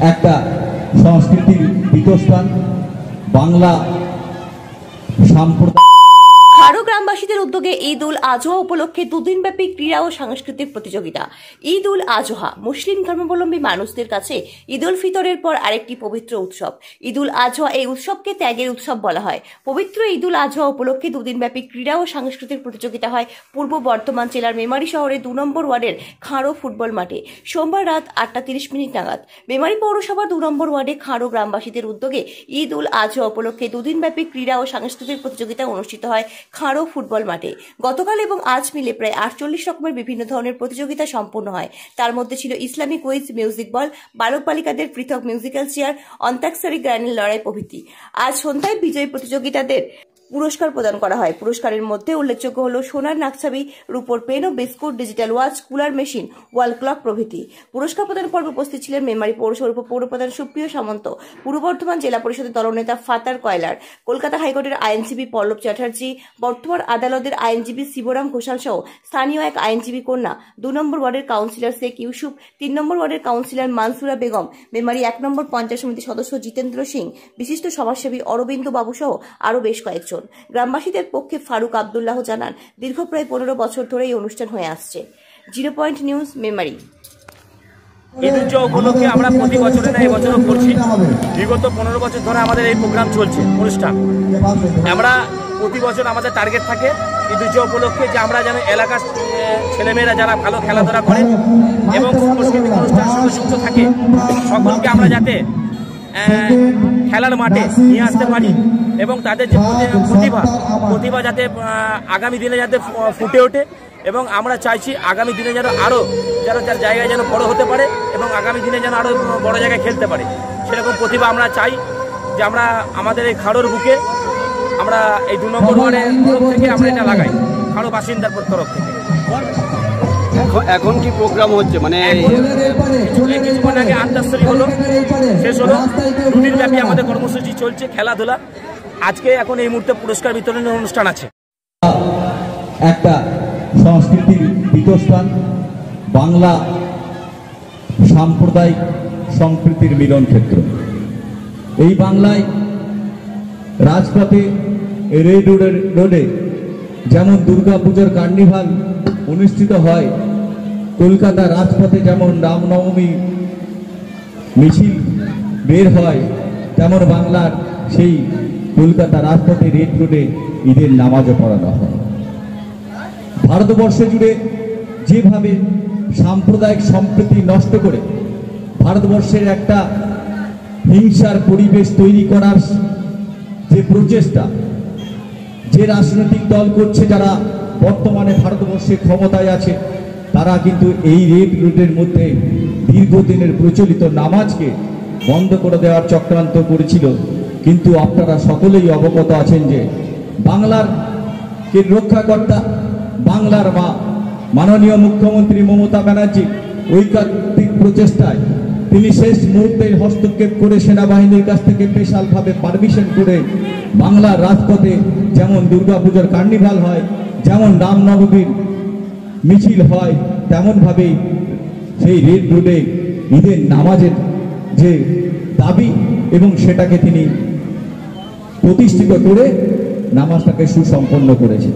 একটা সংস্কৃতির পীঠস্থান। বাংলা সাম্প্রদায়িক খাড়ো গ্রামবাসীদের উদ্যোগে ঈদ উল আজহা উপলক্ষে দুদিনব্যাপী ক্রীড়া ও সাংস্কৃতিক প্রতিযোগিতা। ঈদ উল আজহা মুসলিম ধর্মাবলম্বী মানুষদের কাছে ঈদ উল ফিতরের পর আরেকটি পবিত্র উৎসব। ঈদ উল আজহা এই উৎসবকে ত্যাগের উৎসব বলা হয়। পবিত্র ঈদ উল আজহা উপলক্ষে দুদিনব্যাপী ক্রীড়া ও সাংস্কৃতিক প্রতিযোগিতা হয় পূর্ব বর্ধমান জেলার মেমারি শহরের 2 নম্বর ওয়ার্ডের খাড়ো ফুটবল মাঠে সোমবার রাত 8:30 নাগাদ। মেমারি পৌরসভার 2 নম্বর ওয়ার্ডে খাড়ো গ্রামবাসীদের উদ্যোগে ঈদ উল আজহা উপলক্ষে দুদিনব্যাপী ক্রীড়া ও সাংস্কৃতিক প্রতিযোগিতা অনুষ্ঠিত হয় খাড়ো ফুটবল মাঠে। গতকাল এবং আজ মিলে প্রায় 48 রকমের বিভিন্ন ধরনের প্রতিযোগিতা সম্পন্ন হয়। তার মধ্যে ছিল ইসলামিক কুইজ, মিউজিক বল, বালক বালিকাদের পৃথক মিউজিক্যাল চেয়ার, অন্তাক্ষরী গানের লড়াই প্রভৃতি। আজ সন্ধ্যায় বিজয়ী প্রতিযোগিতাদের পুরস্কার প্রদান করা হয়। পুরস্কারের মধ্যে উল্লেখযোগ্য হল সোনার নাকছাবি, রূপোর পেন ও biscuit, digital watch, cooler machine, wall clock প্রভৃতি। পুরস্কার প্রদান পর্বে উপস্থিত ছিলেন মেমারি পৌরসভার উপপৌরপ্রধান সুপ্রিয় সামন্ত, পূর্ব বর্ধমান জেলা পরিষদের দলনেতা ফাতার কয়লার, কলকাতা হাইকোর্টের আইনজীবী পল্লব চ্যাটার্জি, বর্ধমান আদালতের আইনজীবী শিবরাম ঘোষাল সহ স্থানীয় এক আইনজীবী কন্যা, 2 নম্বর ওয়ার্ডের কাউন্সিলর শেখ ইউসুফ, 3 নম্বর ওয়ার্ডের কাউন্সিলর মানসুরা বেগম, মেমারি 1 নম্বর পঞ্চায়েত সমিতির সদস্য জিতেন্দ্র সিং, বিশিষ্ট সমাজসেবী অরবিন্দ বাবু সহ আরও বেশ কয়েকজন। গ্রামবাসীদের পক্ষে ফারুক আব্দুল্লাহ জানান, দীর্ঘ প্রায় 15 বছর ধরে এই অনুষ্ঠান হয়ে আসছে। 0 পয়েন্ট নিউজ, মেমারি। ঈদ উল আজহা উপলক্ষে আমরা প্রতি বছরে না এবছরও করছি। বিগত 15 বছর ধরে আমাদের এই প্রোগ্রাম চলছে, অনুষ্ঠান। আমরা প্রতি বছর আমাদের টার্গেট থাকে ঈদ উল আজহা উপলক্ষে যে আমরা যেন এলাকার ছেলেমেয়েরা যারা ভালো খেলাধুলা করে এবং সাংস্কৃতিক অনুষ্ঠানের সঙ্গে যুক্ত থাকে সকলকে আমরা যাতে খেলার মাঠে নিয়ে আসতে পারি এবং তাদের যে প্রতিভা যাতে আগামী দিনে যাতে ফুটে ওঠে এবং আমরা চাইছি আগামী দিনে যেন আরও যার জায়গায় যেন বড় হতে পারে এবং আগামী দিনে যেন আরও বড় জায়গায় খেলতে পারে, সেরকম প্রতিভা আমরা চাই। যে আমরা আমাদের এই খাড়োর বুকে আমরা এই 2 নম্বর ওয়ার্ডের তরফ থেকে আমরা এটা লাগাই, খাড়ো বাসিন্দার তরফ থেকে। এখন কি প্রোগ্রাম হচ্ছে? মানে কিছুক্ষণ আগে আন্তাক্ষরী হলো, শেষ হলো। 2 দিন ব্যাপী আমাদের কর্মসূচি চলছে, খেলাধুলা। আজকে এখন এই মুহূর্তে পুরস্কার বিতরণের অনুষ্ঠান আছে। একটা সংস্কৃতির পীঠস্থান। বাংলা সাম্প্রদায়িক সম্প্রীতির মিলন ক্ষেত্র। এই বাংলায় রাজপথে রেড রোডে যেমন দুর্গাপুজোর কার্নিভাল অনুষ্ঠিত হয়, কলকাতা রাজপথে যেমন রামনবমী মিছিল বের হয়, তেমন বাংলার সেই কলকাতা রাজপথে রেড রোডে ঈদের নামাজও পড়ানো হয়। ভারতবর্ষ জুড়ে যেভাবে সাম্প্রদায়িক সম্প্রীতি নষ্ট করে ভারতবর্ষের একটা হিংসার পরিবেশ তৈরি করার যে প্রচেষ্টা যে রাজনৈতিক দল করছে, যারা বর্তমানে ভারতবর্ষে ক্ষমতায় আছে, তারা কিন্তু এই রেড রোডের মধ্যে দীর্ঘদিনের প্রচলিত নামাজকে বন্ধ করে দেওয়ার চক্রান্ত করেছিল। কিন্তু আপনারা সকলেই অবগত আছেন যে বাংলার কে রক্ষাকর্তা, বাংলার মা মাননীয় মুখ্যমন্ত্রী মমতা ব্যানার্জি ঐকান্তিক প্রচেষ্টায় তিনি শেষ মুহূর্তে হস্তক্ষেপ করে সেনাবাহিনীর কাছ থেকে স্পেশালভাবে পারমিশন করে বাংলার রাজপথে যেমন দুর্গাপুজোর কার্নিভাল হয়, যেমন রামনবমীর মিছিল হয়, তেমনভাবেই সেই রেড রোডে ঈদের নামাজের যে দাবি এবং সেটাকে তিনি প্রতিষ্ঠিত করে নামাজটাকে সুসম্পন্ন করেছেন।